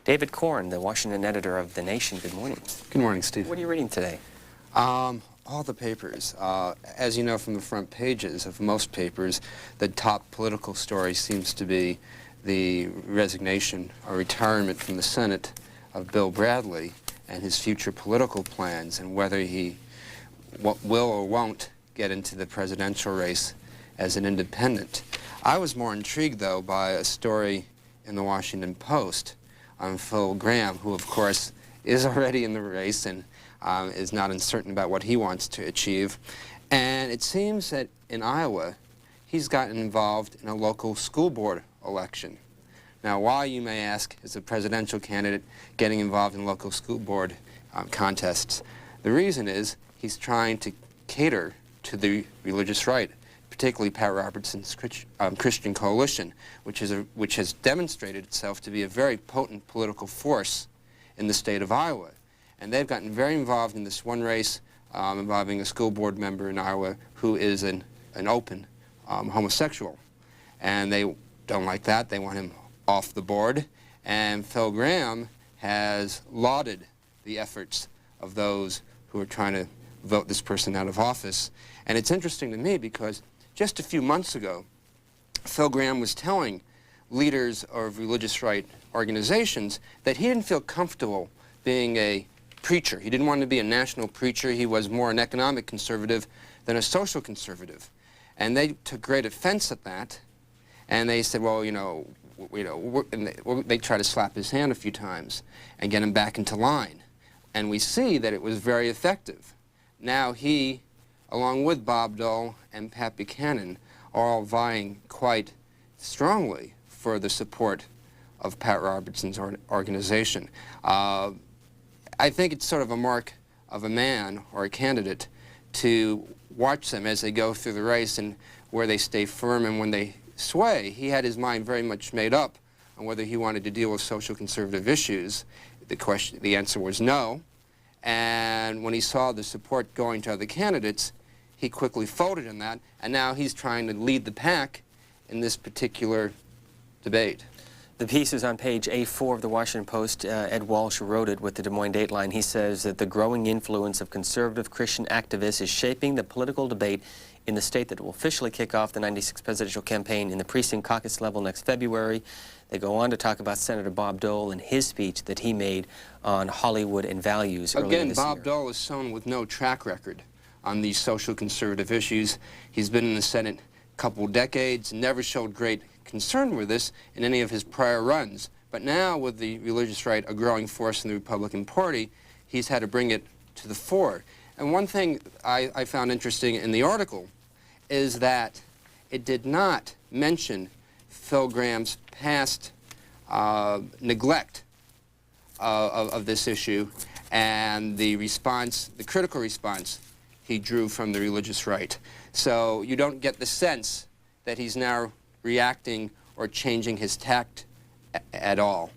David Corn, the Washington editor of The Nation. Good morning. Good morning, Steve. What are you reading today? All the papers. As you know from the front pages of most papers, the top political story seems to be the resignation or retirement from the Senate of Bill Bradley and his future political plans and whether he will or won't get into the presidential race as an independent. I was more intrigued, though, by a story in the Washington Post on Phil Gramm, who, of course, is already in the race and is not uncertain about what he wants to achieve. And it seems that in Iowa, he's gotten involved in a local school board election. Now, why, you may ask, is a presidential candidate getting involved in local school board contests? The reason is he's trying to cater to the religious right, particularly Pat Robertson's Christian Coalition, which has demonstrated itself to be a very potent political force in the state of Iowa. And they've gotten very involved in this one race involving a school board member in Iowa who is an open homosexual. And they don't like that. They want him off the board. And Phil Gramm has lauded the efforts of those who are trying to vote this person out of office. And it's interesting to me because just a few months ago, Phil Gramm was telling leaders of religious right organizations that he didn't feel comfortable being a preacher. He didn't want to be a national preacher. He was more an economic conservative than a social conservative. And they took great offense at that. And they said, well, they tried to slap his hand a few times and get him back into line. And we see that it was very effective. Now he, along with Bob Dole and Pat Buchanan, are all vying quite strongly for the support of Pat Robertson's organization. I think it's sort of a mark of a man or a candidate to watch them as they go through the race and where they stay firm and when they sway. He had his mind very much made up on whether he wanted to deal with social conservative issues. The answer was no. And when he saw the support going to other candidates, he quickly folded in that, and now he's trying to lead the pack in this particular debate. The piece is on page A4 of the Washington Post. Ed Walsh wrote it with the Des Moines Dateline. He says that the growing influence of conservative Christian activists is shaping the political debate in the state that will officially kick off the '96 presidential campaign in the precinct caucus level next February. They go on to talk about Senator Bob Dole and his speech that he made on Hollywood and values earlier Again, this Bob year. Dole is someone with no track record on these social conservative issues. He's been in the Senate a couple decades, never showed great concern with this in any of his prior runs. But now, with the religious right a growing force in the Republican Party, he's had to bring it to the fore. And one thing I found interesting in the article is that it did not mention Phil Gramm's past neglect of this issue and the response, the critical response he drew from the religious right. So you don't get the sense that he's now reacting or changing his tact at all.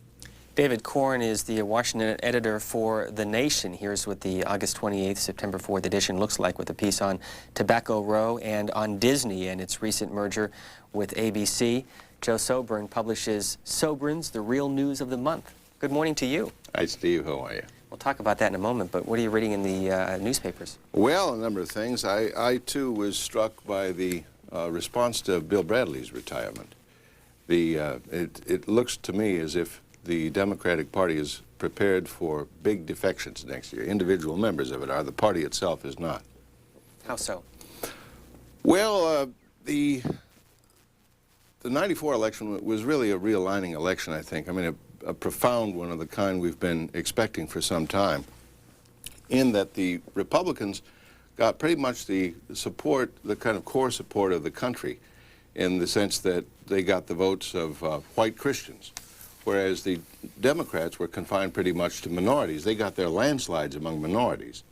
David Corn is the Washington editor for The Nation. Here's what the August 28th, September 4th edition looks like with a piece on Tobacco Row and on Disney and its recent merger with ABC. Joe Sobran publishes Sobran's The Real News of the Month. Good morning to you. Hi, Steve. How are you? We'll talk about that in a moment, but what are you reading in the newspapers? Well, a number of things. I too, was struck by the response to Bill Bradley's retirement. It looks to me as if the Democratic Party is prepared for big defections next year. Individual members of it are. The party itself is not. How so? Well, the '94 election was really a realigning election, I think. I mean, a profound one of the kind we've been expecting for some time, in that the Republicans got pretty much the support, the kind of core support of the country, in the sense that they got the votes of white Christians, whereas the Democrats were confined pretty much to minorities. They got their landslides among minorities.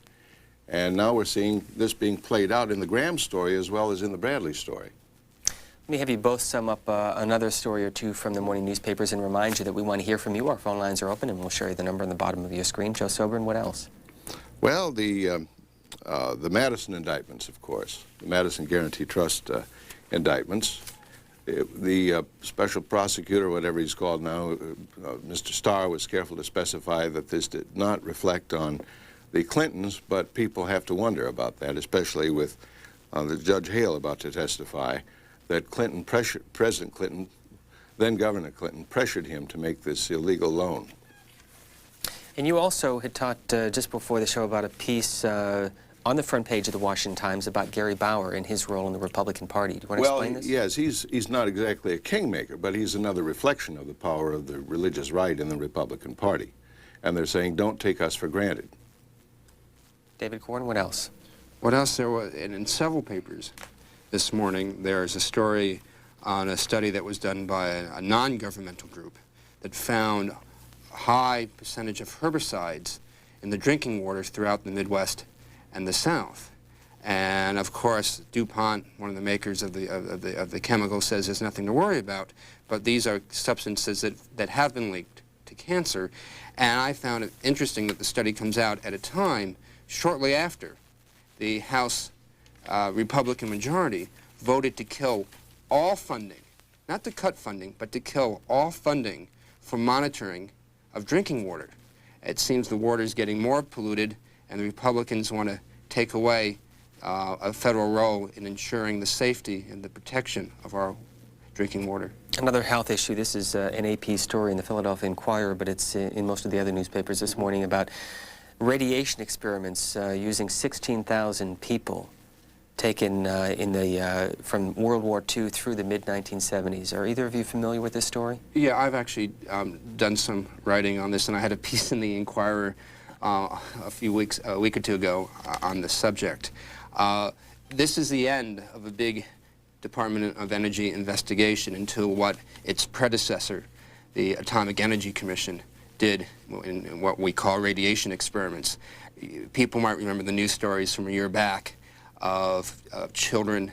And now we're seeing this being played out in the Gramm story as well as in the Bradley story. Let me have you both sum up another story or two from the morning newspapers and remind you that we want to hear from you. Our phone lines are open, and we'll show you the number on the bottom of your screen. Joe Sobran, what else? Well, the Madison indictments, of course, the Madison Guaranty Trust indictments. The special prosecutor, whatever he's called now, Mr. Starr, was careful to specify that this did not reflect on the Clintons, but people have to wonder about that, especially with the Judge Hale about to testify that President Clinton, then Governor Clinton, pressured him to make this illegal loan. And you also had talked just before the show about a piece on the front page of the Washington Times about Gary Bauer and his role in the Republican Party. Do you want to explain this? Yes, he's not exactly a kingmaker, but he's another reflection of the power of the religious right in the Republican Party. And they're saying, don't take us for granted. David Corn, what else? What else? There was, in several papers this morning, there's a story on a study that was done by a non-governmental group that found a high percentage of herbicides in the drinking waters throughout the Midwest and the South. And of course, DuPont, one of the makers of the chemical, says there's nothing to worry about, but these are substances that have been linked to cancer. And I found it interesting that the study comes out at a time shortly after the House Republican majority voted to kill all funding, not to cut funding, but to kill all funding for monitoring of drinking water. It seems the water is getting more polluted, and the Republicans want to take away a federal role in ensuring the safety and the protection of our drinking water. Another health issue. This is an AP story in the Philadelphia Inquirer, but it's in most of the other newspapers this morning about radiation experiments using 16,000 people taken from World War II through the mid-1970s. Are either of you familiar with this story? Yeah, I've actually done some writing on this, and I had a piece in the Inquirer a week or two ago on this subject. This is the end of a big Department of Energy investigation into what its predecessor, the Atomic Energy Commission, did in what we call radiation experiments. People might remember the news stories from a year back of children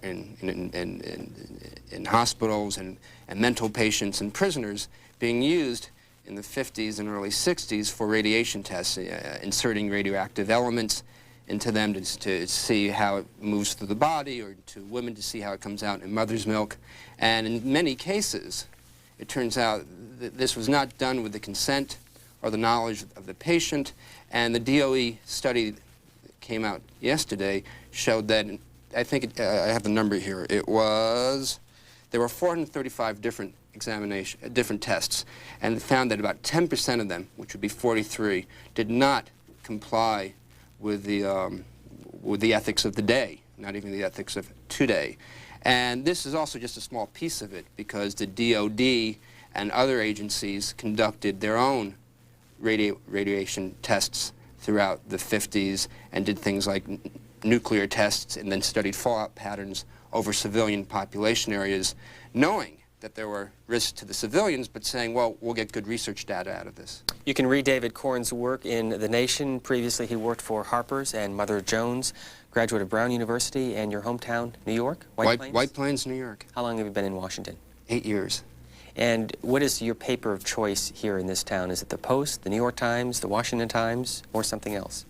in hospitals and mental patients and prisoners being used in the 50s and early 60s for radiation tests, inserting radioactive elements into them to see how it moves through the body, or to women to see how it comes out in mother's milk. And in many cases, it turns out that this was not done with the consent or the knowledge of the patient, and the DOE study that came out yesterday showed that, I think, I have the number here, there were 435 different tests, and found that about 10% of them, which would be 43, did not comply with the ethics of the day, not even the ethics of today. And this is also just a small piece of it, because the DOD and other agencies conducted their own radiation tests throughout the 50s and did things like nuclear tests, and then studied fallout patterns over civilian population areas, knowing that there were risks to the civilians, but saying, well, we'll get good research data out of this. You can read David Corn's work in The Nation. Previously, he worked for Harper's and Mother Jones, graduate of Brown University, and your hometown, New York? White Plains, New York. How long have you been in Washington? 8 years. And what is your paper of choice here in this town? Is it the Post, the New York Times, the Washington Times, or something else?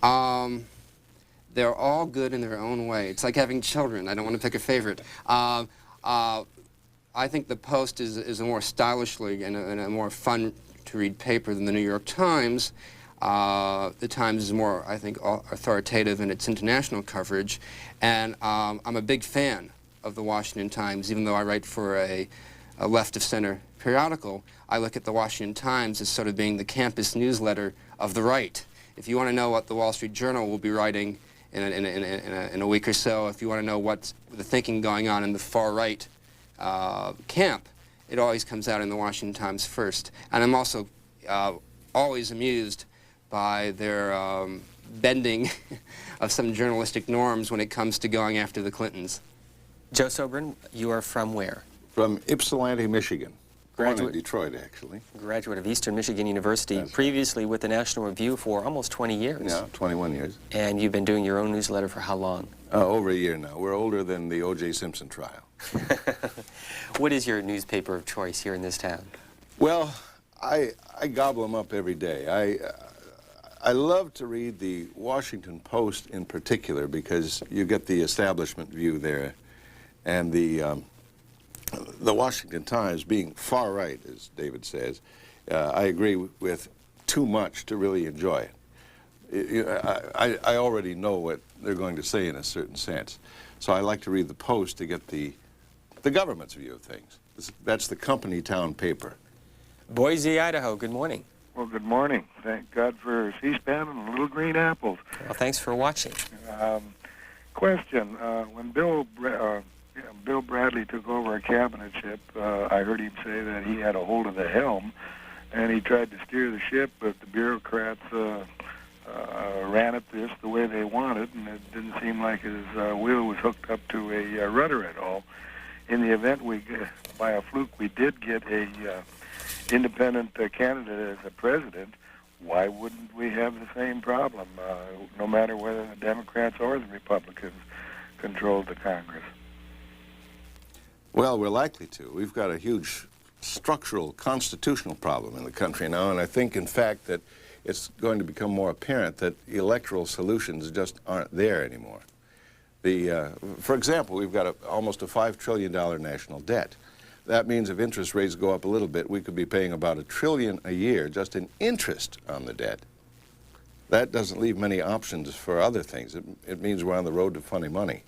They're all good in their own way. It's like having children. I don't want to pick a favorite. I think the Post is a more stylishly and a more fun-to-read paper than the New York Times. The Times is more, I think, authoritative in its international coverage. And I'm a big fan of the Washington Times. Even though I write for a left-of-center periodical, I look at the Washington Times as sort of being the campus newsletter of the right. If you want to know what the Wall Street Journal will be writing in a week or so, if you want to know what's the thinking going on in the far-right camp, it always comes out in the Washington Times first. And I'm also always amused by their bending of some journalistic norms when it comes to going after the Clintons. Joe Sobran, you are from where? From Ypsilanti, Michigan. Born in Graduate- Detroit, actually. Graduate of Eastern Michigan University, That's right. previously with the National Review for almost 20 years. Yeah, 21 years. And you've been doing your own newsletter for how long? Over a year now. We're older than the O.J. Simpson trial. What is your newspaper of choice here in this town? Well, I gobble them up every day. I love to read the Washington Post in particular, because you get the establishment view there, and the the Washington Times being far right, as David says, I agree with too much to really enjoy it. I already know what they're going to say in a certain sense. So I like to read the Post to get the government's view of things. That's the company town paper. Boise, Idaho, good morning. Well, good morning. Thank God for C-SPAN and little green apples. Well, thanks for watching. Question, when Bill Bradley took over a cabinetship, I heard him say that he had a hold of the helm, and he tried to steer the ship, but the bureaucrats ran it just the way they wanted, and it didn't seem like his wheel was hooked up to a rudder at all. In the event by a fluke, we did get a independent candidate as a president, why wouldn't we have the same problem, no matter whether the Democrats or the Republicans controlled the Congress? Well, we're likely to. We've got a huge structural, constitutional problem in the country now, and I think, in fact, that it's going to become more apparent that electoral solutions just aren't there anymore. For example, we've got almost a $5 trillion national debt. That means if interest rates go up a little bit, we could be paying about $1 trillion a year just in interest on the debt. That doesn't leave many options for other things. It means we're on the road to funny money.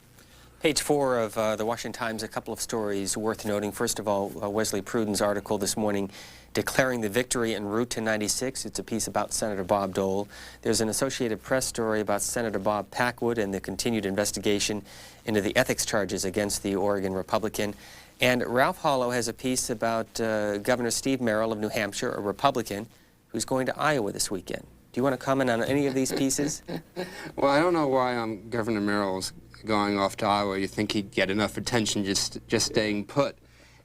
Page 4 of the Washington Times, a couple of stories worth noting. First of all, Wesley Pruden's article this morning declaring the victory en route to 96. It's a piece about Senator Bob Dole. There's an Associated Press story about Senator Bob Packwood and the continued investigation into the ethics charges against the Oregon Republican. And Ralph Hollow has a piece about Governor Steve Merrill of New Hampshire, a Republican, who's going to Iowa this weekend. Do you want to comment on any of these pieces? Well, I don't know why Governor Merrill's going off to Iowa. You think he'd get enough attention just staying put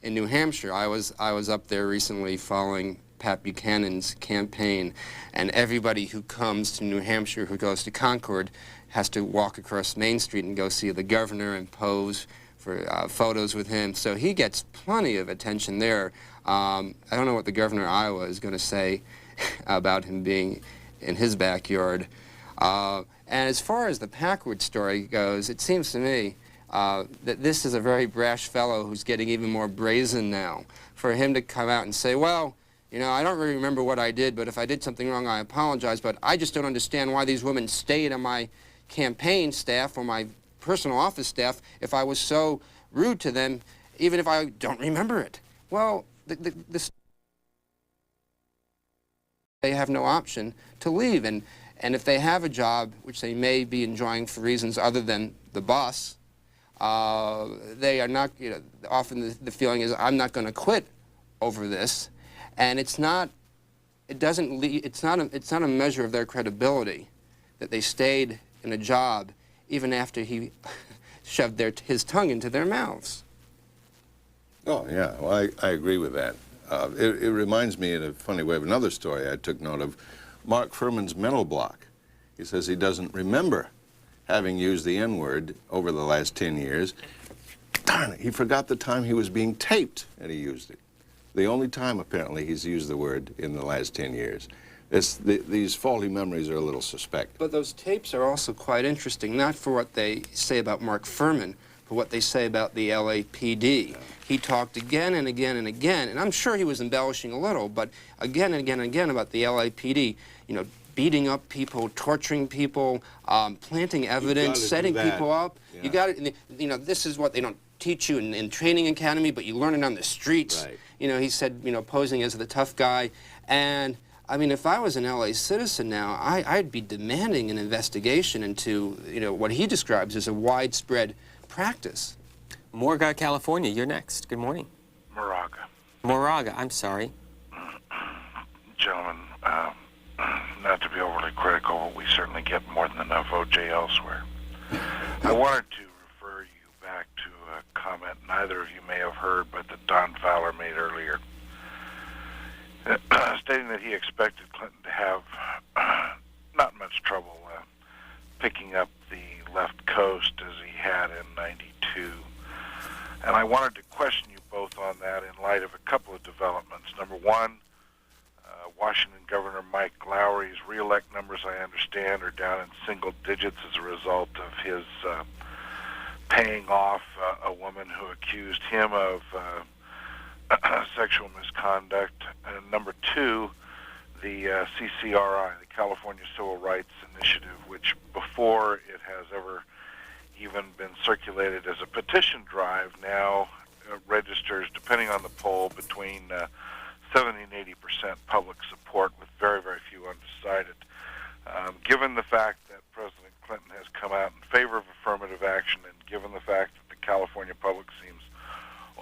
in New Hampshire. I was up there recently following Pat Buchanan's campaign, and everybody who comes to New Hampshire, who goes to Concord, has to walk across Main Street and go see the governor and pose for photos with him. So he gets plenty of attention there. I don't know what the governor of Iowa is going to say about him being in his backyard. And as far as the Packwood story goes, it seems to me that this is a very brash fellow who's getting even more brazen now. For him to come out and say, well, you know, I don't really remember what I did, but if I did something wrong, I apologize, but I just don't understand why these women stayed on my campaign staff or my personal office staff if I was so rude to them, even if I don't remember it. Well, they have no option to leave, and if they have a job which they may be enjoying for reasons other than the boss, they are not, you know, often the feeling is, I'm not going to quit over this, and it's not a measure of their credibility that they stayed in a job even after he shoved his tongue into their mouths. Oh, yeah, well, I agree with that. It reminds me in a funny way of another story I took note of, Mark Furman's mental block. He says he doesn't remember having used the N-word over the last 10 years. Darn it, he forgot the time he was being taped and he used it. The only time, apparently, he's used the word in the last 10 years. These faulty memories are a little suspect. But those tapes are also quite interesting, not for what they say about Mark Furman, but what they say about the LAPD. Yeah. He talked again and again and again, and I'm sure he was embellishing a little, but again and again and again about the LAPD, you know, beating up people, torturing people, planting evidence, setting people up. Yeah. You got it. You know, this is what they don't teach you in training academy, but you learn it on the streets. Right. You know, he said, you know, posing as the tough guy. And, I mean, if I was an LA citizen now, I'd be demanding an investigation into, you know, what he describes as a widespread practice. Moraga, California, you're next. Good morning. Moraga, I'm sorry. Gentlemen, not to be overly critical, but we certainly get more than enough OJ elsewhere. I wanted to refer you back to a comment neither of you may have heard, but that Don Fowler made earlier, stating that he expected Clinton to have not much trouble picking up the left coast as he had in '92. And I wanted to question you both on that in light of a couple of developments. Number one, Washington Governor Mike Lowry's re-elect numbers, I understand, are down in single digits as a result of his paying off a woman who accused him of sexual misconduct. And number two, the CCRI, the California Civil Rights Initiative, which before it has ever even been circulated as a petition drive, now registers, depending on the poll, between 70 and 80% public support, with very, very few undecided. Given the fact that President Clinton has come out in favor of affirmative action, and given the fact that the California public seems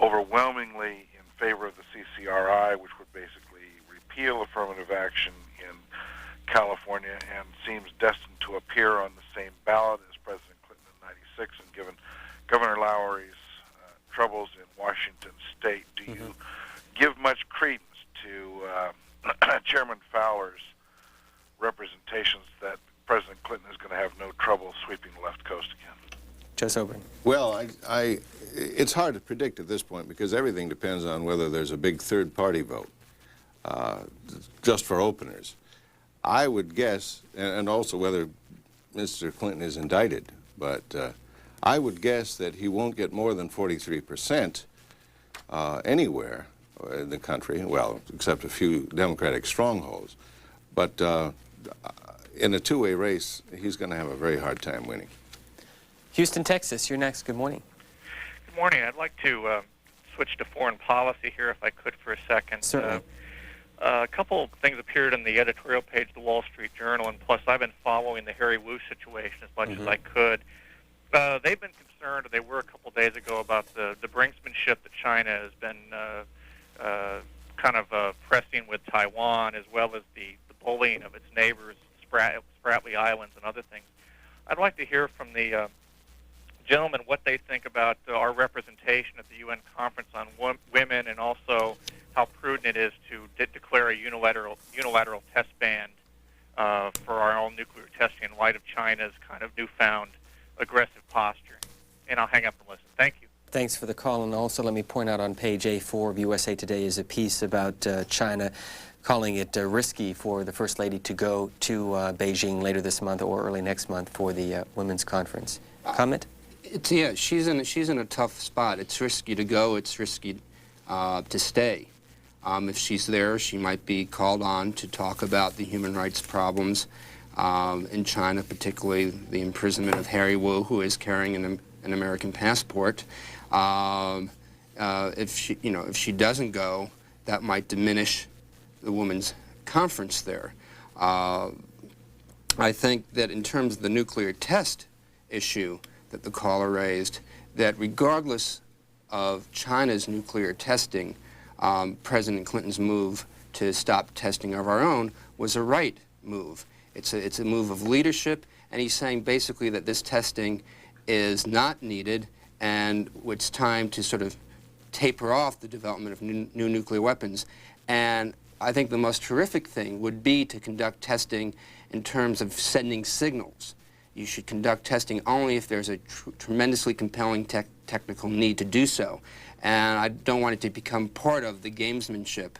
overwhelmingly in favor of the CCRI, which would basically repeal affirmative action in California, and seems destined to appear on the same ballot as President Clinton in '96, and given Governor Lowery's troubles in Washington State, do you give much credence to Chairman Fowler's representations that President Clinton is going to have no trouble sweeping the left coast again? Joe Sobran. Well, it's hard to predict at this point because everything depends on whether there's a big third-party vote, just for openers. I would guess, and also whether Mr. Clinton is indicted, but I would guess that he won't get more than 43% anywhere in the country, well, except a few Democratic strongholds. But in a two-way race, he's going to have a very hard time winning. Houston, Texas, you're next. Good morning. Good morning. I'd like to switch to foreign policy here, if I could, for a second. Certainly. A couple of things appeared in the editorial page of the Wall Street Journal, and plus I've been following the Harry Wu situation as much as I could. They've been concerned, or they were a couple days ago, about the brinksmanship that China has been kind of pressing with Taiwan, as well as the bullying of its neighbors, Spratly Islands and other things. I'd like to hear from the gentlemen what they think about our representation at the UN Conference on Women, and also how prudent it is to declare a unilateral test ban for our own nuclear testing in light of China's kind of newfound aggressive posture. And I'll hang up and listen. Thank you. Thanks for the call. And also let me point out on page A4 of USA Today is a piece about China calling it risky for the First Lady to go to Beijing later this month or early next month for the Women's Conference. Comment? Yeah, she's in a tough spot. It's risky to go. It's risky to stay. If she's there, she might be called on to talk about the human rights problems in China, particularly the imprisonment of Harry Wu, who is carrying an American passport. If she doesn't go, that might diminish the Women's Conference there. I think that in terms of the nuclear test issue that the caller raised, that regardless of China's nuclear testing, President Clinton's move to stop testing of our own was a right move. It's a move of leadership, and he's saying basically that this testing is not needed, and it's time to sort of taper off the development of new nuclear weapons. And I think the most terrific thing would be to conduct testing in terms of sending signals. You should conduct testing only if there's a tremendously compelling technical need to do so. And I don't want it to become part of the gamesmanship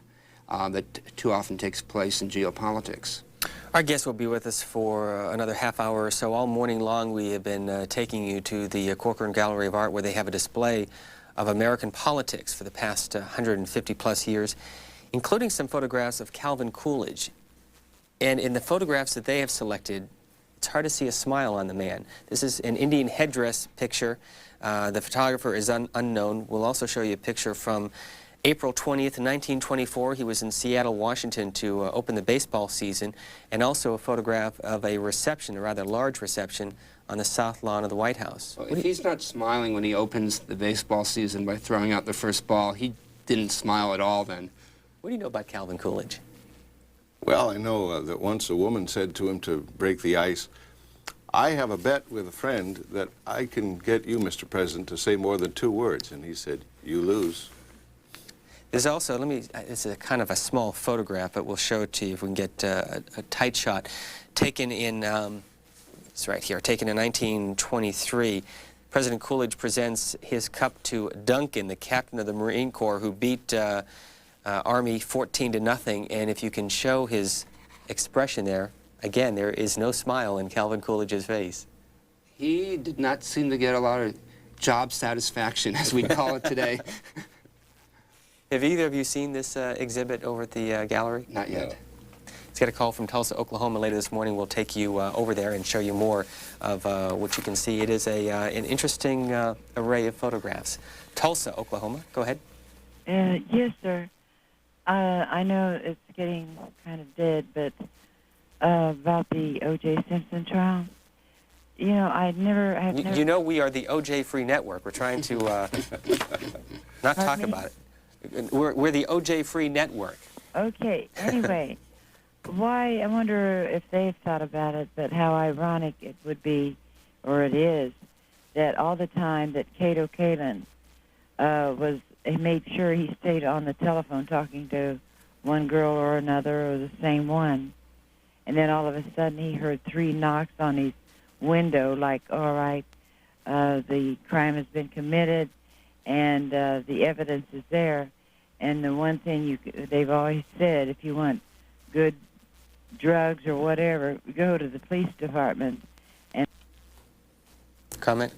that too often takes place in geopolitics. Our guest will be with us for another half hour or so. All morning long we have been taking you to the Corcoran Gallery of Art, where they have a display of American politics for the past 150 plus years, including some photographs of Calvin Coolidge. And in the photographs that they have selected, it's hard to see a smile on the man. This is an Indian headdress picture. The photographer is unknown. We'll also show you a picture from April 20th, 1924. He was in Seattle, Washington to open the baseball season, and also a photograph of a reception, a rather large reception, on the south lawn of the White House. Well, if he's not smiling when he opens the baseball season by throwing out the first ball, he didn't smile at all then. What do you know about Calvin Coolidge? Well, I know that once a woman said to him to break the ice, "I have a bet with a friend that I can get you, Mr. President, to say more than 2 words." And he said, "You lose." There's also, it's a kind of a small photograph, but we'll show it to you if we can get a tight shot. Taken in, it's right here, taken in 1923. President Coolidge presents his cup to Duncan, the captain of the Marine Corps, who beat Army 14-0, and if you can show his expression there, again, there is no smile in Calvin Coolidge's face. He did not seem to get a lot of job satisfaction, as we'd call it today. Have either of you seen this exhibit over at the gallery? Not yet. No. Let's get a call from Tulsa, Oklahoma later this morning. We'll take you over there and show you more of what you can see. It is an interesting array of photographs. Tulsa, Oklahoma. Go ahead. Yes, sir. I know it's getting kind of dead, but about the O.J. Simpson trial, you know, I've never... You know we are the O.J. Free Network. We're trying to not talk about it. We're the O.J. Free Network. Okay, anyway, why, I wonder if they've thought about it, but how ironic it would be, or it is, that all the time that Cato Kalin he made sure he stayed on the telephone talking to one girl or another or the same one. And then all of a sudden he heard 3 knocks on his window, like, all right, the crime has been committed and the evidence is there. And the one thing they've always said, if you want good drugs or whatever, go to the police department. And Comment?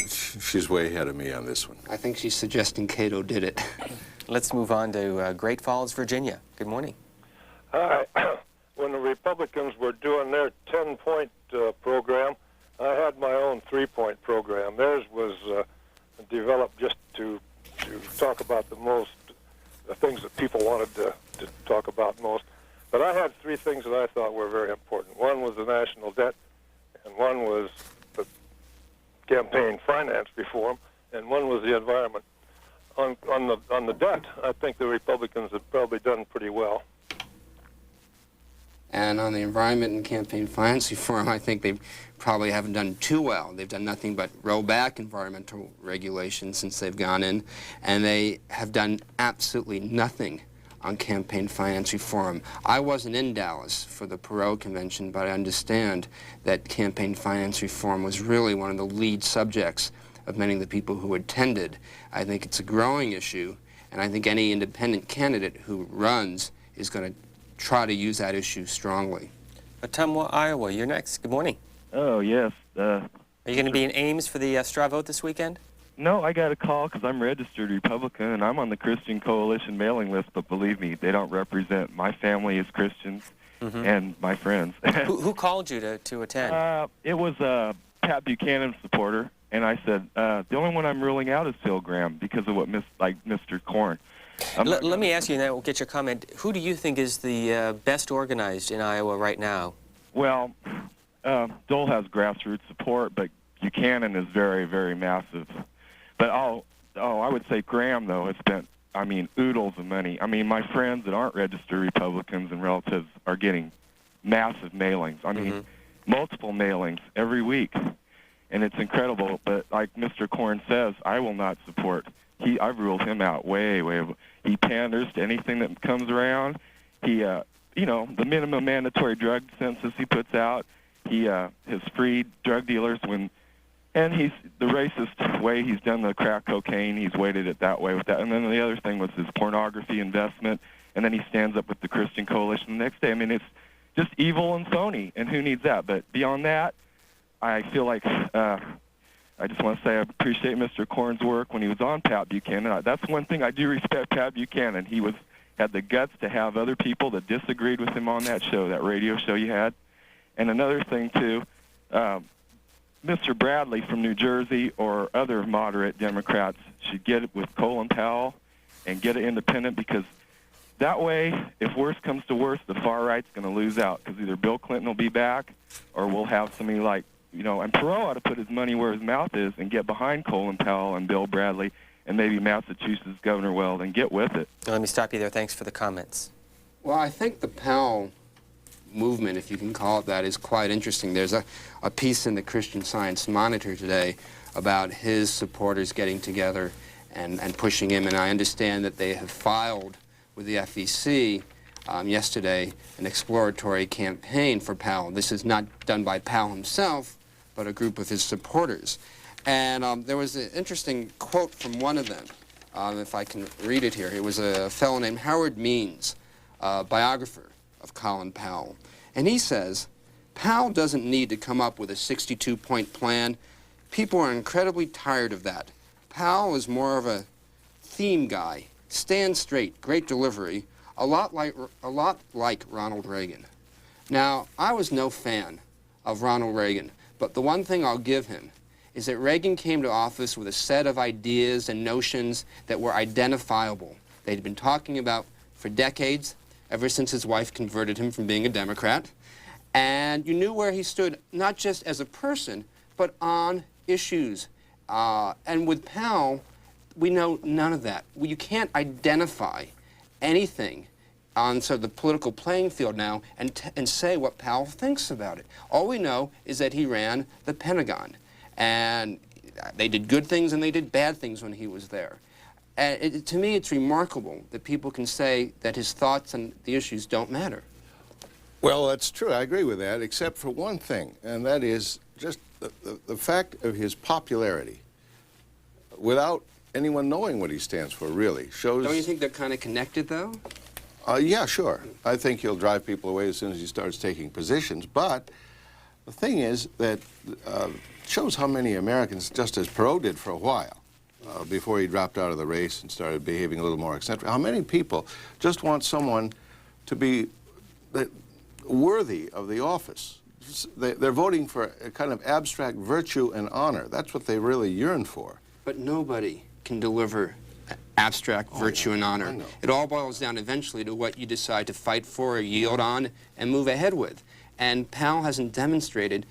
She's way ahead of me on this one. I think she's suggesting Cato did it. Let's move on to Great Falls, Virginia. Good morning. Hi. When the Republicans were doing their 10-point program, I had my own 3-point program. Theirs was developed just to talk about the things that people wanted to talk about most. But I had 3 things that I thought were very important. One was the national debt, and one was the campaign finance reform, and one was the environment. On the debt, I think the Republicans have probably done pretty well. And on the environment and campaign finance reform, I think they probably haven't done too well. They've done nothing but roll back environmental regulations since they've gone in, and they have done absolutely nothing on campaign finance reform. I wasn't in Dallas for the Perot convention, but I understand that campaign finance reform was really one of the lead subjects of many of the people who attended. I think it's a growing issue, and I think any independent candidate who runs is going to try to use that issue strongly. Ottumwa, Iowa, you're next. Good morning. Oh, yes. Are you going to be in Ames for the straw vote this weekend? No, I got a call because I'm registered Republican, and I'm on the Christian Coalition mailing list, but believe me, they don't represent my family as Christians and my friends. Who called you to attend? It was a Pat Buchanan supporter, and I said, the only one I'm ruling out is Phil Graham because of what Mr. Corn. Let me ask you, and then we'll get your comment. Who do you think is the best organized in Iowa right now? Well, Dole has grassroots support, but Buchanan is very, very massive. But I would say Graham, though, has spent, oodles of money. My friends that aren't registered Republicans and relatives are getting massive mailings. Multiple mailings every week. And it's incredible. But like Mr. Corn says, I will not support. I've ruled him out way. He panders to anything that comes around. He, the minimum mandatory drug census he puts out, he has freed drug dealers and he's the racist way he's done the crack cocaine, he's weighted it that way with that. And then the other thing was his pornography investment, and then he stands up with the Christian Coalition the next day. It's just evil and phony, and who needs that? But beyond that, I feel like I just want to say I appreciate Mr. Corn's work when he was on Pat Buchanan. That's one thing I do respect Pat Buchanan. He had the guts to have other people that disagreed with him on that show, that radio show you had. And another thing, too, Mr. Bradley from New Jersey or other moderate Democrats should get it with Colin Powell and get it independent, because that way, if worse comes to worse, the far right's going to lose out, because either Bill Clinton will be back or we'll have somebody like, and Perot ought to put his money where his mouth is and get behind Colin Powell and Bill Bradley and maybe Massachusetts Governor Weld and get with it. Let me stop you there. Thanks for the comments. Well, I think the Powell movement, if you can call it that, is quite interesting. There's a piece in the Christian Science Monitor today about his supporters getting together and pushing him, and I understand that they have filed with the FEC yesterday an exploratory campaign for Powell. This is not done by Powell himself, but a group of his supporters. And there was an interesting quote from one of them, if I can read it here. It was a fellow named Howard Means, biographer of Colin Powell. And he says, Powell doesn't need to come up with a 62-point plan. People are incredibly tired of that. Powell is more of a theme guy, stand straight, great delivery, a lot like Ronald Reagan. Now, I was no fan of Ronald Reagan, but the one thing I'll give him is that Reagan came to office with a set of ideas and notions that were identifiable. They'd been talking about for decades, ever since his wife converted him from being a Democrat. And you knew where he stood, not just as a person, but on issues. And with Powell, we know none of that. You can't identify anything on sort of the political playing field now and say what Powell thinks about it. All we know is that he ran the Pentagon. And they did good things and they did bad things when he was there. And to me, it's remarkable that people can say that his thoughts and the issues don't matter. Well, that's true. I agree with that, except for one thing, and that is just the fact of his popularity, without anyone knowing what he stands for, really, shows... Don't you think they're kind of connected, though? Yeah, sure. I think he'll drive people away as soon as he starts taking positions, but the thing is that shows how many Americans, just as Perot did for a while, before he dropped out of the race and started behaving a little more eccentric, how many people just want someone to be worthy of the office. They're voting for a kind of abstract virtue and honor. That's what they really yearn for. But nobody can deliver abstract virtue and honor. It all boils down eventually to what you decide to fight for or yield on and move ahead with. And Powell hasn't demonstrated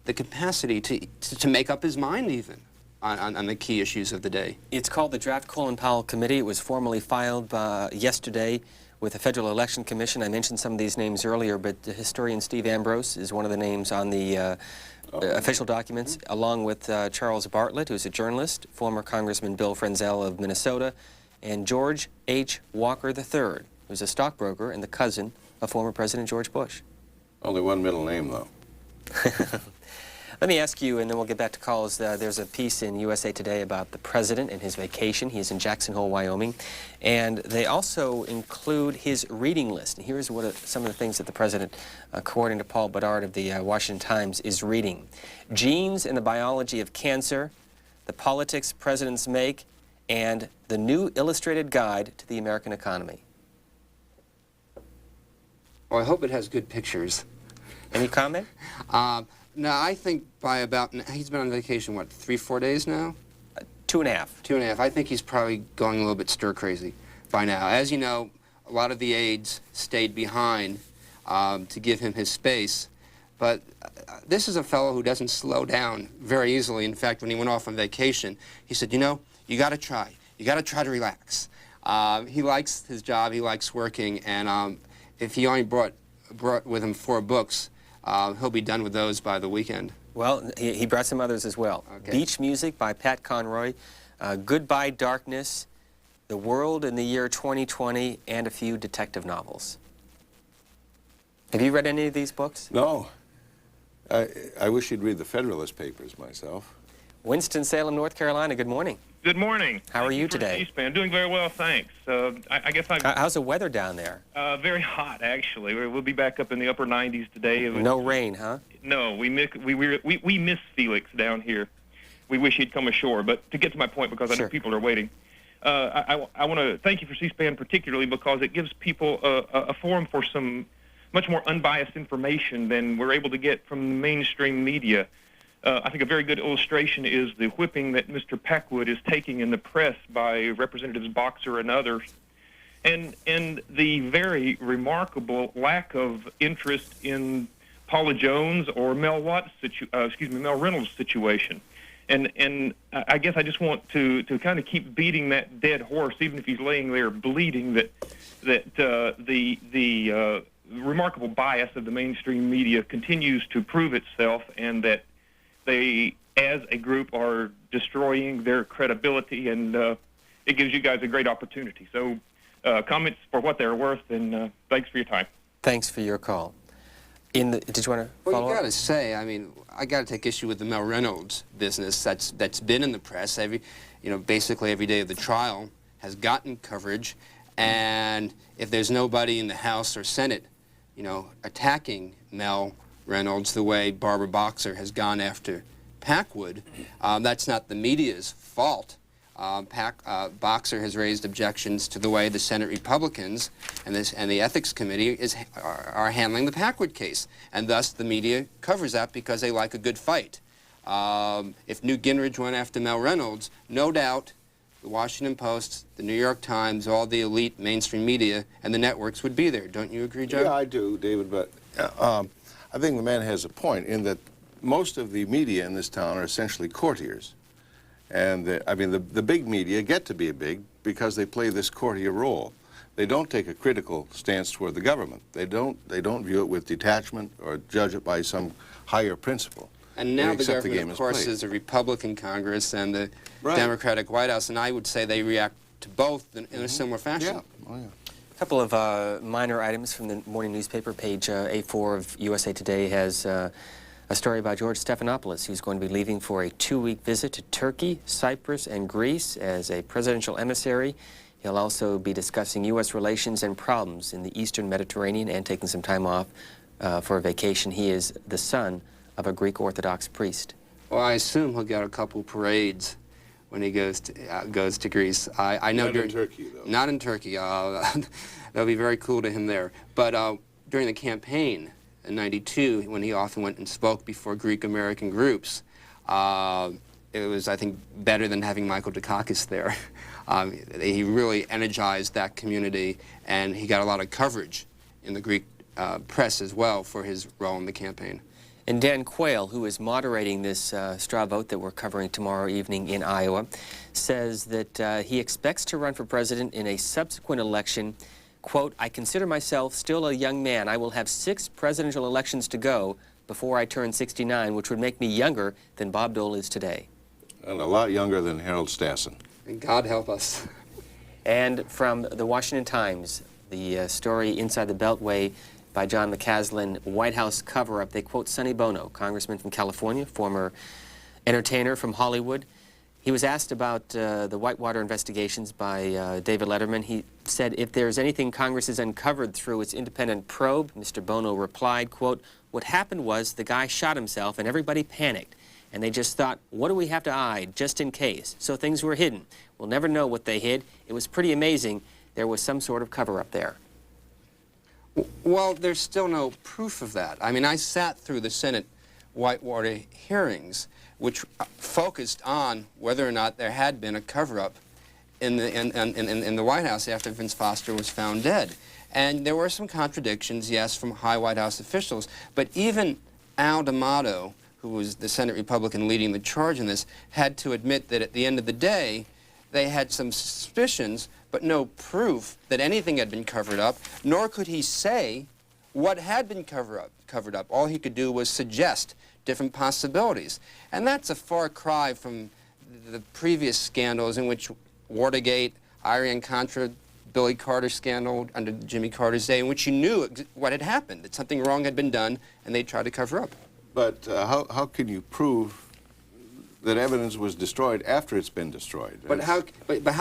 the capacity to make up his mind even on the key issues of the day. It's called the Draft Colin Powell Committee. It was formally filed yesterday with the Federal Election Commission. I mentioned some of these names earlier, but historian Steve Ambrose is one of the names on the official documents, along with Charles Bartlett, who's a journalist, former Congressman Bill Frenzel of Minnesota, and George H. Walker III, who's a stockbroker and the cousin of former President George Bush. Only one middle name, though. Let me ask you, and then we'll get back to calls. There's a piece in USA Today about the president and his vacation. He's in Jackson Hole, Wyoming. And they also include his reading list. And here's some of the things that the president, according to Paul Bedard of the Washington Times, is reading. Genes and the Biology of Cancer, The Politics Presidents Make, and The New Illustrated Guide to the American Economy. Well, I hope it has good pictures. Any comment? No, I think by about, he's been on vacation, what, 3-4 days now? 2.5. 2.5. I think he's probably going a little bit stir-crazy by now. As you know, a lot of the aides stayed behind to give him his space. But this is a fellow who doesn't slow down very easily. In fact, when he went off on vacation, he said, you know, you got to try. You got to try to relax. He likes his job. He likes working. And if he only brought with him 4 books, he'll be done with those by the weekend. Well, he brought some others as well. Okay. Beach Music by Pat Conroy, Goodbye Darkness, The World in the Year 2020, and a few detective novels. Have you read any of these books? No. I wish you'd read the Federalist Papers myself. Winston-Salem, North Carolina, good morning. Good morning. How are you today? C-SPAN. Doing very well, thanks. I guess How's the weather down there? Very hot, actually. We'll be back up in the upper 90s today. No rain, huh? No, we miss Felix down here. We wish he'd come ashore. But to get to my point, because I know people are waiting, I want to thank you for C-SPAN particularly because it gives people a forum for some much more unbiased information than we're able to get from the mainstream media. I think a very good illustration is the whipping that Mr. Packwood is taking in the press by Representatives Boxer and others, and the very remarkable lack of interest in Paula Jones or Mel Reynolds' situation. And I guess I just want to kind of keep beating that dead horse, even if he's laying there bleeding, that the remarkable bias of the mainstream media continues to prove itself, and that they, as a group, are destroying their credibility, and it gives you guys a great opportunity. So comments for what they're worth, and thanks for your time. Thanks for your call. Did you want to follow up? Well, you got to say, I mean, I got to take issue with the Mel Reynolds business that's been in the press. Basically every day of the trial has gotten coverage, and if there's nobody in the House or Senate, attacking Mel Reynolds the way Barbara Boxer has gone after Packwood, that's not the media's fault. Boxer has raised objections to the way the Senate Republicans and the Ethics Committee are handling the Packwood case, and thus the media covers that because they like a good fight. If Newt Gingrich went after Mel Reynolds, no doubt the Washington Post, the New York Times, all the elite mainstream media and the networks would be there. Don't you agree, Joe? Yeah, I do, David, but I think the man has a point in that most of the media in this town are essentially courtiers. And I mean, the big media get to be big because they play this courtier role. They don't take a critical stance toward the government. They don't view it with detachment or judge it by some higher principle. And now the government, of course, is a Republican Congress and the Democratic White House, and I would say they react to both in a similar fashion. Yeah. Oh, yeah. A couple of minor items from the morning newspaper. Page A4 of USA Today has a story about George Stephanopoulos, who's going to be leaving for a 2-week visit to Turkey, Cyprus, and Greece as a presidential emissary. He'll also be discussing U.S. relations and problems in the Eastern Mediterranean and taking some time off for a vacation. He is the son of a Greek Orthodox priest. Well, I assume he'll get a couple parades when he goes to Greece. I know not in Turkey, though. Not in Turkey. That'll be very cool to him there. But during the campaign in '92, when he often went and spoke before Greek-American groups, it was, I think, better than having Michael Dukakis there. He really energized that community, and he got a lot of coverage in the Greek press as well for his role in the campaign. And Dan Quayle, who is moderating this straw vote that we're covering tomorrow evening in Iowa, says that he expects to run for president in a subsequent election. Quote, "I consider myself still a young man. I will have 6 presidential elections to go before I turn 69, which would make me younger than Bob Dole is today." And a lot younger than Harold Stassen. And God help us. And from the Washington Times, the story Inside the Beltway by John McCaslin, White House cover-up. They quote Sonny Bono, congressman from California, former entertainer from Hollywood. He was asked about the Whitewater investigations by David Letterman. He said, if there's anything Congress has uncovered through its independent probe, Mr. Bono replied, quote, "What happened was the guy shot himself and everybody panicked. And they just thought, what do we have to hide, just in case? So things were hidden. We'll never know what they hid. It was pretty amazing. There was some sort of cover-up there." Well, there's still no proof of that. I mean, I sat through the Senate Whitewater hearings, which focused on whether or not there had been a cover-up in the White House after Vince Foster was found dead. And there were some contradictions, yes, from high White House officials, but even Al D'Amato, who was the Senate Republican leading the charge in this, had to admit that at the end of the day, they had some suspicions, but no proof that anything had been covered up, nor could he say what had been covered up. All he could do was suggest different possibilities. And that's a far cry from the previous scandals in which Watergate, Iran-Contra, Billy Carter scandal under Jimmy Carter's day, in which you knew what had happened, that something wrong had been done, and they tried to cover up. But how can you prove that evidence was destroyed after it's been destroyed? But how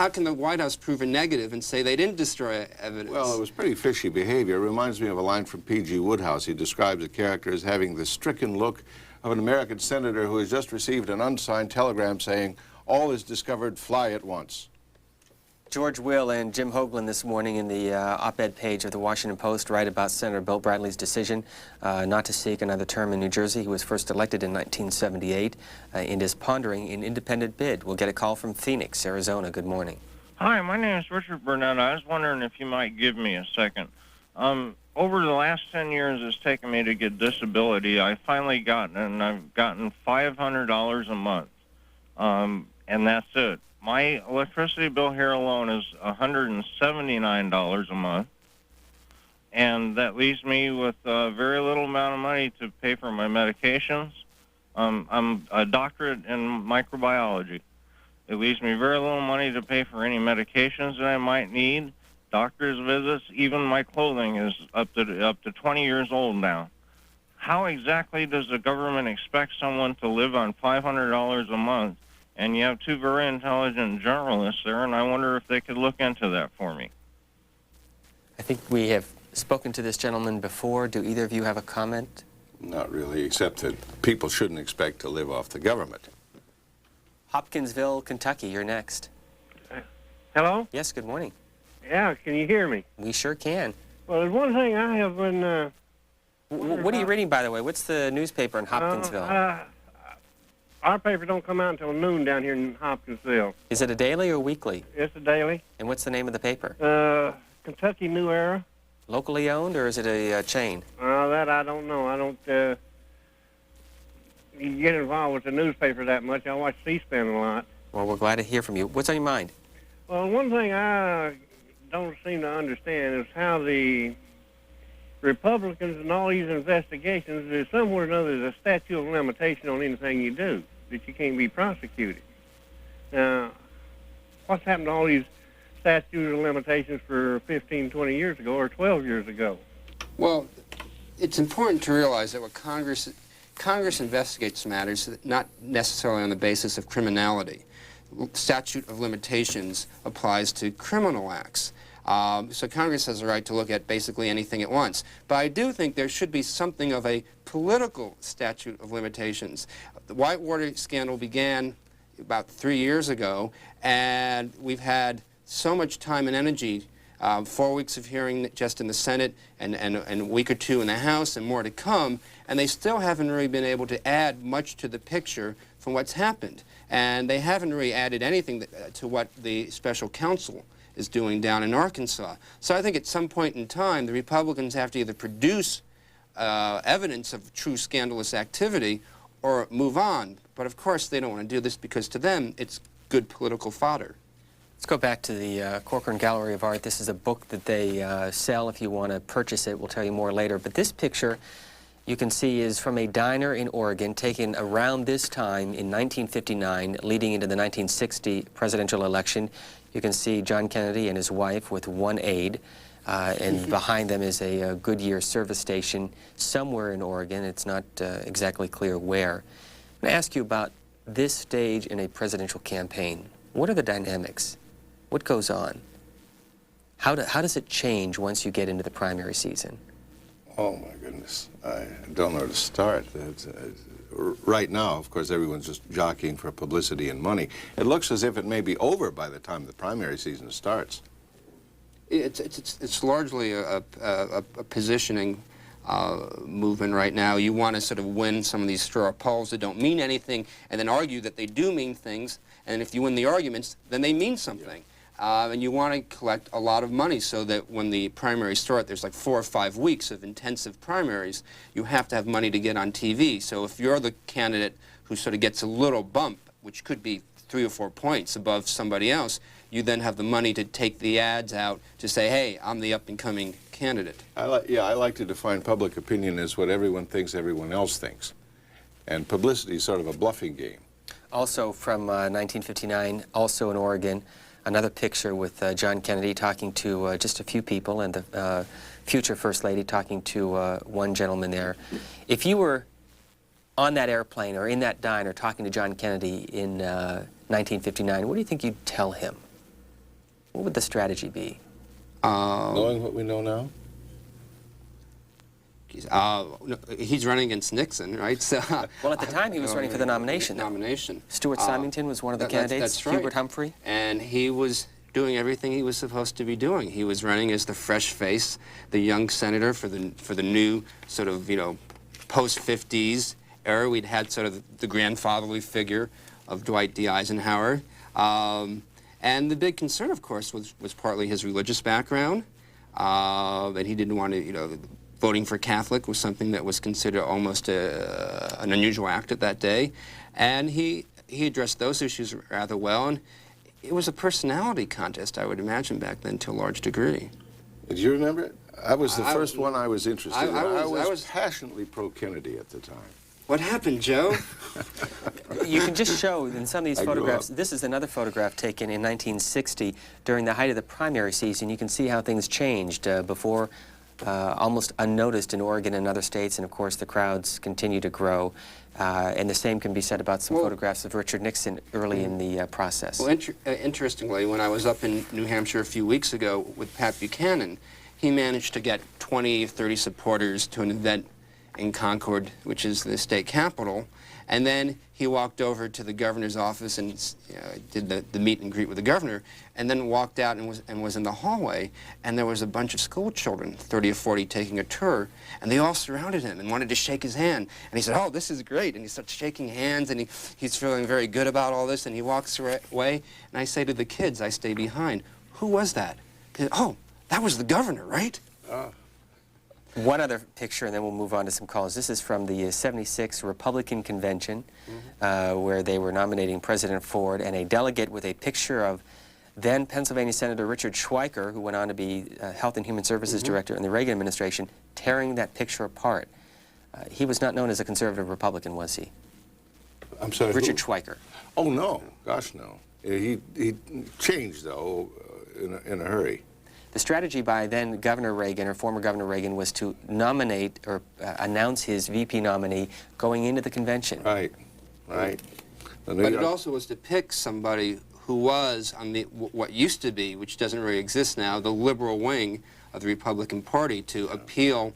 can the White House prove a negative and say they didn't destroy evidence? Well, it was pretty fishy behavior. It reminds me of a line from P.G. Wodehouse. He describes a character as having the stricken look of an American senator who has just received an unsigned telegram saying, "All is discovered, fly at once." George Will and Jim Hoagland this morning in the op-ed page of the Washington Post write about Senator Bill Bradley's decision not to seek another term in New Jersey. He was first elected in 1978 and is pondering an independent bid. We'll get a call from Phoenix, Arizona. Good morning. Hi, my name is Richard Burnett. I was wondering if you might give me a second. Over the last 10 years it's taken me to get disability. I've gotten $500 a month, and that's it. My electricity bill here alone is $179 a month, and that leaves me with very little amount of money to pay for my medications. I'm a doctorate in microbiology. It leaves me very little money to pay for any medications that I might need, doctor's visits, even my clothing is up to 20 years old now. How exactly does the government expect someone to live on $500 a month? And you have 2 very intelligent journalists there, and I wonder if they could look into that for me. I think we have spoken to this gentleman before. Do either of you have a comment? Not really, except that people shouldn't expect to live off the government. Hopkinsville, Kentucky, you're next. Hello? Yes, good morning. Yeah, can you hear me? We sure can. Well, there's one thing I have been... What are you reading, by the way? What's the newspaper in Hopkinsville? Our paper don't come out until noon down here in Hopkinsville. Is it a daily or weekly? It's a daily. And what's the name of the paper? Kentucky New Era. Locally owned, or is it a chain? That I don't know. I don't get involved with the newspaper that much. I watch C-SPAN a lot. Well, we're glad to hear from you. What's on your mind? Well, one thing I don't seem to understand is how the Republicans and all these investigations, there's somewhere or another there's a statute of limitation on anything you do, that you can't be prosecuted. Now, what's happened to all these statutes of limitations for 15, 20 years ago or 12 years ago? Well, it's important to realize that what Congress investigates matters not necessarily on the basis of criminality. Statute of limitations applies to criminal acts. So Congress has a right to look at basically anything it wants. But I do think there should be something of a political statute of limitations. The Whitewater scandal began about 3 years ago, and we've had so much time and energy, 4 weeks of hearing just in the Senate and a week or two in the House and more to come, and they still haven't really been able to add much to the picture from what's happened. And they haven't really added anything to what the special counsel is doing down in Arkansas. So I think at some point in time, the Republicans have to either produce evidence of true scandalous activity or move on. But of course, they don't want to do this because to them, it's good political fodder. Let's go back to the Corcoran Gallery of Art. This is a book that they sell if you want to purchase it. We'll tell you more later. But this picture, you can see, is from a diner in Oregon taken around this time in 1959, leading into the 1960 presidential election. You can see John Kennedy and his wife with one aide, and behind them is a Goodyear service station somewhere in Oregon. It's not exactly clear where. I'm going to ask you about this stage in a presidential campaign. What are the dynamics? What goes on? How does it change once you get into the primary season? Oh, my goodness. I don't know where to start. Right now, of course, everyone's just jockeying for publicity and money. It looks as if it may be over by the time the primary season starts. It's largely a positioning movement right now. You want to sort of win some of these straw polls that don't mean anything and then argue that they do mean things. And if you win the arguments, then they mean something. And you want to collect a lot of money so that when the primaries start, there's like 4 or 5 weeks of intensive primaries, you have to have money to get on TV. So if you're the candidate who sort of gets a little bump, which could be 3 or 4 points above somebody else, you then have the money to take the ads out to say, hey, I'm the up-and-coming candidate. I like to define public opinion as what everyone thinks everyone else thinks. And publicity is sort of a bluffing game. Also from 1959, also in Oregon, another picture with John Kennedy talking to just a few people and the future First Lady talking to one gentleman there. If you were on that airplane or in that diner talking to John Kennedy in 1959, what do you think you'd tell him? What would the strategy be? Knowing what we know now? He's running against Nixon, right? So, well, at the time he was running for the nomination. Stuart Symington was one of the candidates. That's right. Hubert Humphrey. And he was doing everything he was supposed to be doing. He was running as the fresh face, the young senator for the new sort of, you know, post-50s era. We'd had sort of the grandfatherly figure of Dwight D. Eisenhower. And the big concern, of course, was partly his religious background. And he didn't want to, you know, voting for Catholic was something that was considered almost an unusual act at that day. And he addressed those issues rather well. And it was a personality contest, I would imagine, back then to a large degree. Do you remember it? I was the first one I was interested in. I was passionately pro-Kennedy at the time. What happened, Joe? You can just show in some of these photographs. This is another photograph taken in 1960 during the height of the primary season. You can see how things changed before, almost unnoticed in Oregon and other states, and of course the crowds continue to grow. And the same can be said about some photographs of Richard Nixon early in the process. Well, interestingly, when I was up in New Hampshire a few weeks ago with Pat Buchanan, he managed to get 20, 30 supporters to an event in Concord, which is the state capital, and then he walked over to the governor's office and did the meet and greet with the governor, and then walked out and was in the hallway, and there was a bunch of school children, 30 or 40, taking a tour, and they all surrounded him and wanted to shake his hand. And he said, "Oh, this is great," and he starts shaking hands, and he's feeling very good about all this, and he walks away, and I say to the kids, I stay behind, "Who was that?" "Oh, that was the governor, right?" One other picture, and then we'll move on to some calls. This is from the '76 Republican Convention, where they were nominating President Ford, and a delegate with a picture of then Pennsylvania Senator Richard Schweiker, who went on to be Health and Human Services Director in the Reagan administration, tearing that picture apart. He was not known as a conservative Republican, was he? I'm sorry, Richard Schweiker. Oh, no. Gosh, no. He changed, though, in a hurry. The strategy by then Governor Reagan, or former Governor Reagan, was to nominate or announce his VP nominee going into the convention. Right, right. But it also was to pick somebody who was on the what used to be, which doesn't really exist now, the liberal wing of the Republican Party, to appeal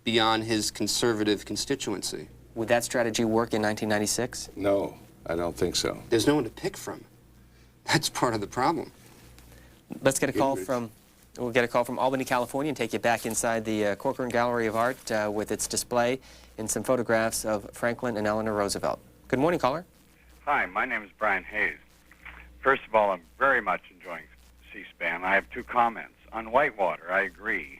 beyond his conservative constituency. Would that strategy work in 1996? No, I don't think so. There's no one to pick from. That's part of the problem. Let's get a call from... We'll get a call from Albany, California, and take you back inside the Corcoran Gallery of Art with its display and some photographs of Franklin and Eleanor Roosevelt. Good morning, caller. Hi, my name is Brian Hayes. First of all, I'm very much enjoying C-SPAN. I have two comments. On Whitewater, I agree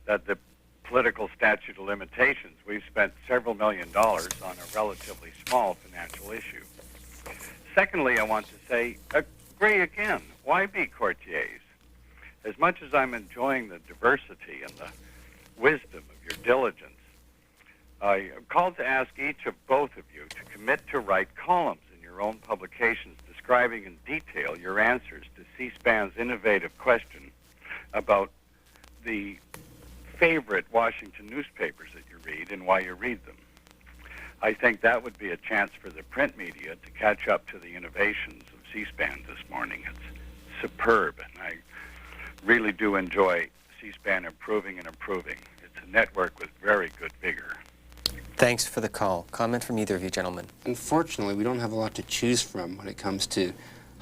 that the political statute of limitations, we've spent several $1 million on a relatively small financial issue. Secondly, I want to say, agree again. Why be courtiers? As much as I'm enjoying the diversity and the wisdom of your diligence, I called to ask each of both of you to commit to write columns in your own publications describing in detail your answers to C-SPAN's innovative question about the favorite Washington newspapers that you read and why you read them. I think that would be a chance for the print media to catch up to the innovations of C-SPAN this morning. It's superb, and I really do enjoy C-SPAN improving and improving. It's a network with very good vigor. Thanks for the call. Comment from either of you gentlemen. Unfortunately, we don't have a lot to choose from when it comes to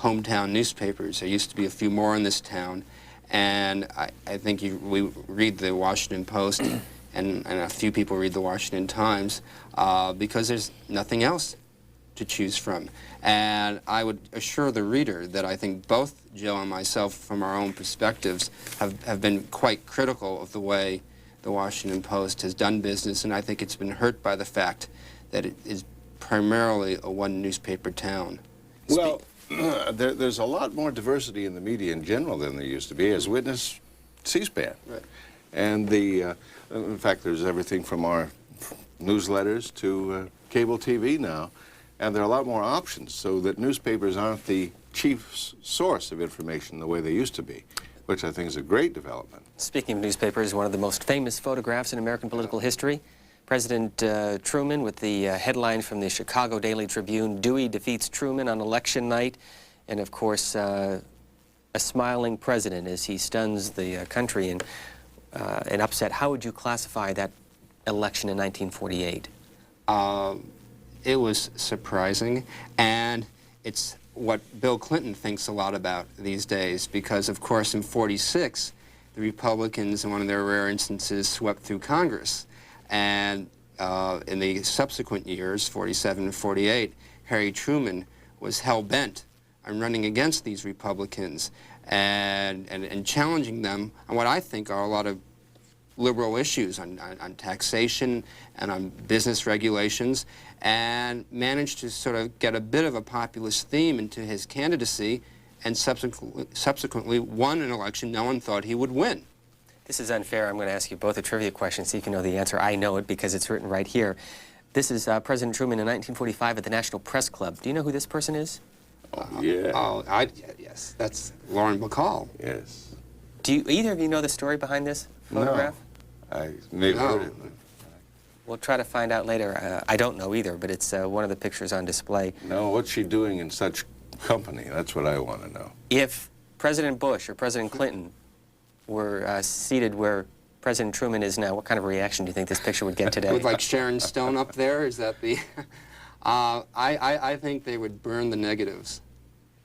hometown newspapers. There used to be a few more in this town, and I think we read the Washington Post and a few people read the Washington Times because there's nothing else to choose from. And I would assure the reader that I think both Joe and myself, from our own perspectives, have been quite critical of the way the Washington Post has done business, and I think it's been hurt by the fact that it is primarily a one-newspaper town. Well, there's a lot more diversity in the media in general than there used to be, as witness C-SPAN. Right. And in fact, there's everything from our newsletters to cable TV now. And there are a lot more options, so that newspapers aren't the chief source of information the way they used to be, which I think is a great development. Speaking of newspapers, one of the most famous photographs in American political history, President Truman with the headline from the Chicago Daily Tribune, "Dewey defeats Truman on election night," and of course a smiling president as he stuns the country and upset. How would you classify that election in 1948? It was surprising, and it's what Bill Clinton thinks a lot about these days, because of course in '46 the Republicans, in one of their rare instances, swept through Congress, and in the subsequent years, '47 and '48, Harry Truman was hell-bent on running against these Republicans and challenging them on what I think are a lot of liberal issues on taxation and on business regulations, and managed to sort of get a bit of a populist theme into his candidacy, and subsequently won an election no one thought he would win. This is unfair. I'm going to ask you both a trivia question, see if you know the answer. I know it because it's written right here. This is President Truman in 1945 at the National Press Club. Do you know who this person is? Oh, yeah. Yes, that's Lauren Bacall. Yes. Do either of you know the story behind this photograph? No. I may have heard it. We'll try to find out later. I don't know either, but it's one of the pictures on display. No, what's she doing in such company? That's what I want to know. If President Bush or President Clinton were seated where President Truman is now, what kind of reaction do you think this picture would get today? With like Sharon Stone up there, is that the... I think they would burn the negatives.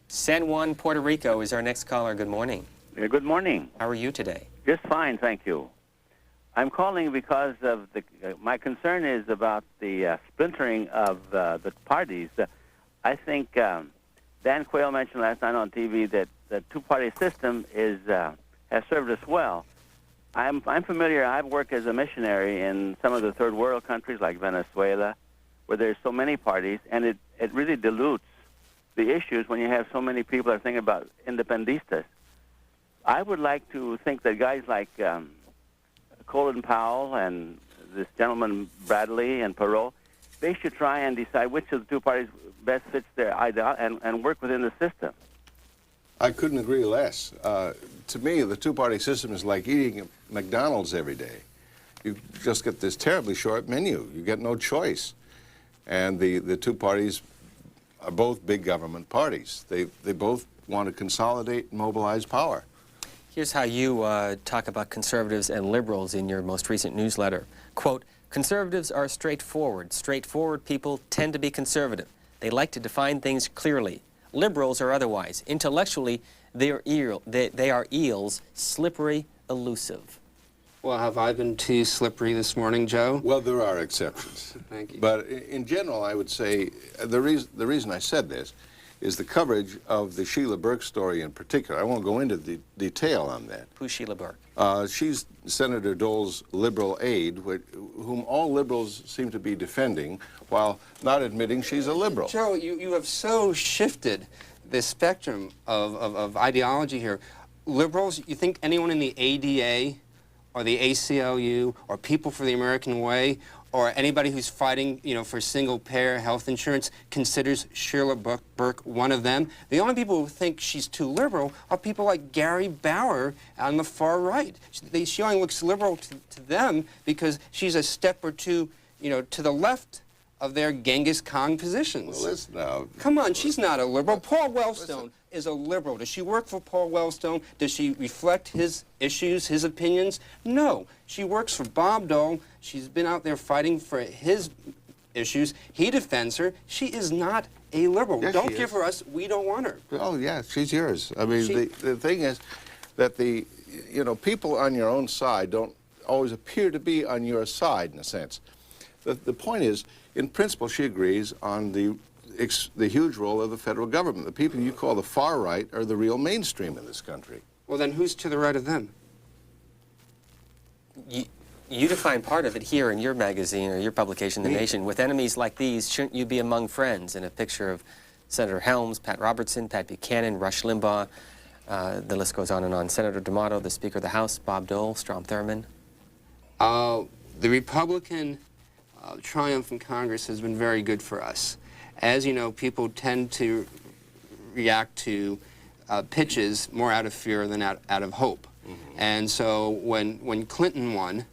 San Juan, Puerto Rico is our next caller. Good morning. Good morning. How are you today? Just fine, thank you. I'm calling because of my concern is about the splintering of the parties. I think Dan Quayle mentioned last night on TV that the two-party system has served us well. I'm familiar. I've worked as a missionary in some of the third world countries like Venezuela, where there's so many parties, and it really dilutes the issues when you have so many people that are thinking about independistas. I would like to think that guys like Colin, Powell, and this gentleman Bradley and Perot, they should try and decide which of the two parties best fits their ideal and work within the system. I couldn't agree less. To me, the two-party system is like eating at McDonald's every day. You just get this terribly short menu. You get no choice. And the two parties are both big government parties. They both want to consolidate and mobilize power. Here's how you talk about conservatives and liberals in your most recent newsletter. Quote, conservatives are straightforward. Straightforward people tend to be conservative. They like to define things clearly. Liberals are otherwise. Intellectually, they are eels, slippery, elusive. Well, have I been too slippery this morning, Joe? Well, there are exceptions. Thank you. But in general, I would say the reason I said this is the coverage of the Sheila Burke story in particular. I won't go into the detail on that. Who's Sheila Burke? She's Senator Dole's liberal aide, whom all liberals seem to be defending, while not admitting she's a liberal. Joe, you have so shifted the spectrum of ideology here. Liberals, you think anyone in the ADA or the ACLU or People for the American Way or anybody who's fighting, for single-payer health insurance considers Sheila Burke one of them? The only people who think she's too liberal are people like Gary Bauer on the far right. She only looks liberal to them because she's a step or two, to the left of their Genghis Khan positions. Well, listen now. Come on, she's not a liberal. Paul Wellstone is a liberal. Does she work for Paul Wellstone? Does she reflect his issues, his opinions? No. She works for Bob Dole. She's been out there fighting for his issues. He defends her. She is not a liberal. Yes, Don't give her us. We don't want her. Oh, yeah, she's yours. I mean, the thing is that people on your own side don't always appear to be on your side, in a sense. The point is, in principle, she agrees on the huge role of the federal government. The people you call the far right are the real mainstream in this country. Well, then who's to the right of them? You define part of it here in your magazine or your publication, The Nation. With enemies like these, shouldn't you be among friends? And a picture of Senator Helms, Pat Robertson, Pat Buchanan, Rush Limbaugh. The list goes on and on. Senator D'Amato, the Speaker of the House, Bob Dole, Strom Thurmond. The Republican triumph in Congress has been very good for us. As you know, people tend to react to pitches more out of fear than out of hope. Mm-hmm. And so when Clinton won,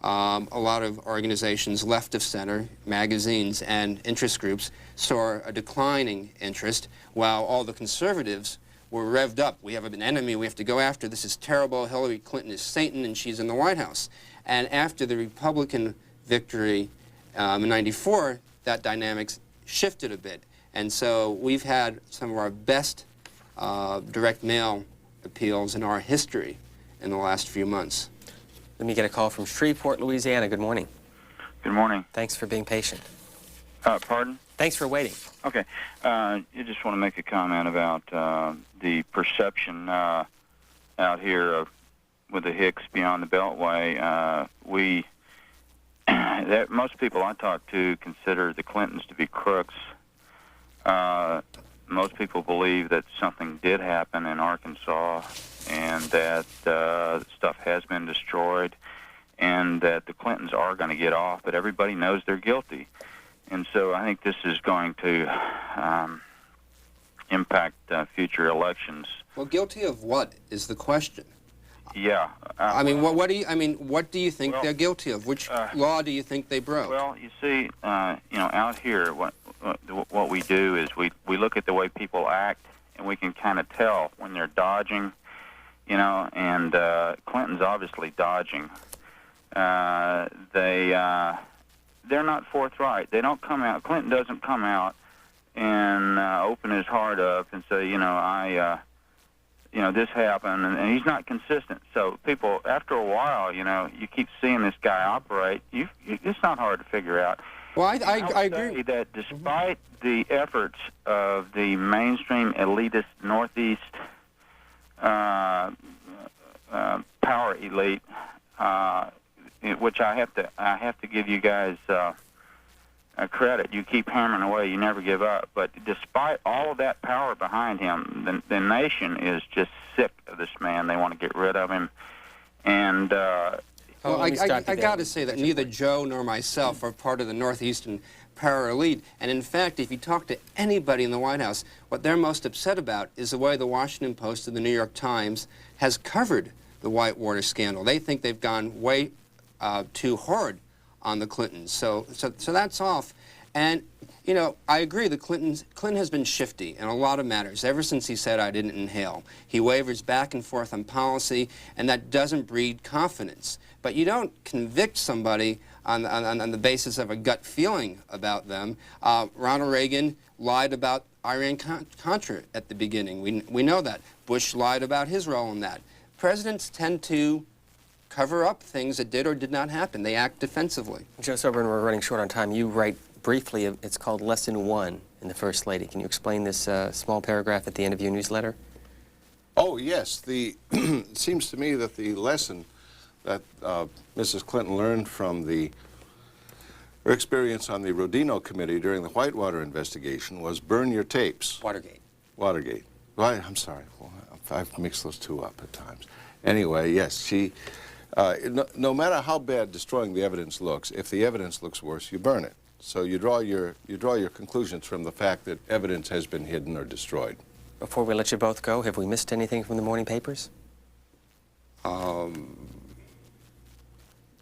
a lot of organizations left of center, magazines and interest groups, saw a declining interest, while all the conservatives were revved up. We have an enemy we have to go after. This is terrible. Hillary Clinton is Satan and she's in the White House. And after the Republican victory in '94, that dynamics shifted a bit. And so we've had some of our best direct mail appeals in our history in the last few months. Let me get a call from Shreveport, Louisiana. Good morning. Good morning. Thanks for being patient. Pardon? Thanks for waiting. Okay. I just want to make a comment about the perception out here with the Hicks beyond the Beltway. Most people I talk to consider the Clintons to be crooks. Most people believe that something did happen in Arkansas and that stuff has been destroyed and that the Clintons are going to get off, but everybody knows they're guilty. And so I think this is going to impact future elections. Well, guilty of what is the question? Yeah. What do you think they're guilty of? Which law do you think they broke? Well, you see, out here, what we do is we look at the way people act, and we can kind of tell when they're dodging, and Clinton's obviously dodging. they're not forthright. They don't come out. Clinton doesn't come out and open his heart up and say, this happened, and he's not consistent. So people, after a while, you keep seeing this guy operate. It's not hard to figure out. Well, I agree that despite the efforts of the mainstream elitist Northeast power elite, which I have to give you guys credit. You keep hammering away. You never give up. But despite all of that power behind him, the nation is just sick of this man. They want to get rid of him. And I got to say that neither Joe nor myself are part of the Northeastern power elite. And in fact, if you talk to anybody in the White House, what they're most upset about is the way the Washington Post and the New York Times has covered the Whitewater scandal. They think they've gone way too hard on the Clintons. So that's off. And, I agree that Clinton has been shifty in a lot of matters ever since he said, "I didn't inhale." He wavers back and forth on policy, and that doesn't breed confidence. But you don't convict somebody on the basis of a gut feeling about them. Ronald Reagan lied about Iran-Contra at the beginning. We know that. Bush lied about his role in that. Presidents tend to cover up things that did or did not happen. They act defensively. Joe Sobran, we're running short on time. You write briefly, it's called Lesson 1 in the First Lady. Can you explain this small paragraph at the end of your newsletter? Oh, yes. It seems to me that the lesson that Mrs. Clinton learned from her experience on the Rodino Committee during the Whitewater investigation was burn your tapes. Watergate. Watergate. Well, I'm sorry. Well, I've mixed those two up at times. Anyway, yes, she... no matter how bad destroying the evidence looks, if the evidence looks worse, you burn it. So you draw your conclusions from the fact that evidence has been hidden or destroyed. Before we let you both go, have we missed anything from the morning papers?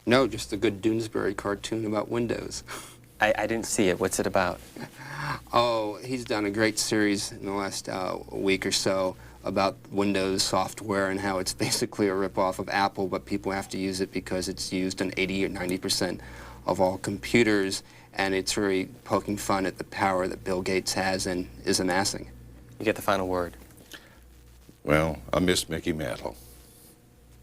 No, just the good Doonesbury cartoon about Windows. I didn't see it. What's it about? Oh, he's done a great series in the last week or so about Windows software and how it's basically a ripoff of Apple, but people have to use it because it's used on 80 or 90% of all computers, and it's really poking fun at the power that Bill Gates has and is amassing. You get the final word. Well, I miss Mickey Mantle.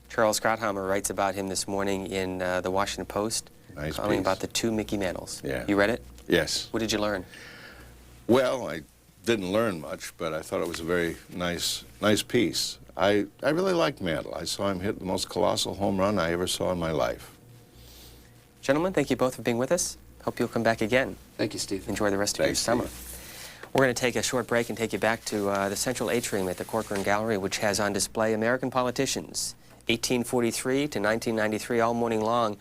Charles Krauthammer writes about him this morning in the Washington Post, nice calling piece. about the two Mickey Mantles. Yeah. You read it? Yes. What did you learn? Well, I didn't learn much, but I thought it was a very nice piece. I really liked Mantle. I saw him hit the most colossal home run I ever saw in my life. Gentlemen, thank you both for being with us. Hope you'll come back again. Thank you, Steve. Enjoy the rest of your summer. We're going to take a short break and take you back to the central atrium at the Corcoran Gallery, which has on display American politicians, 1843 to 1993, all morning long.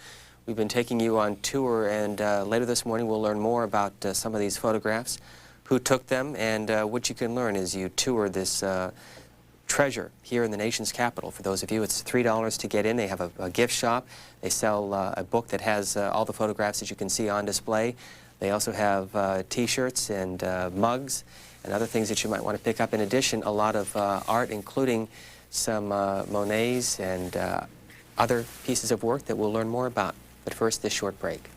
We've been taking you on tour, and later this morning we'll learn more about some of these photographs, who took them, and what you can learn as you tour this treasure here in the nation's capital. For those of you, it's $3 to get in. They have a gift shop. They sell a book that has all the photographs that you can see on display. They also have T-shirts and mugs and other things that you might want to pick up. In addition, a lot of art, including some Monets and other pieces of work that we'll learn more about. But first, this short break.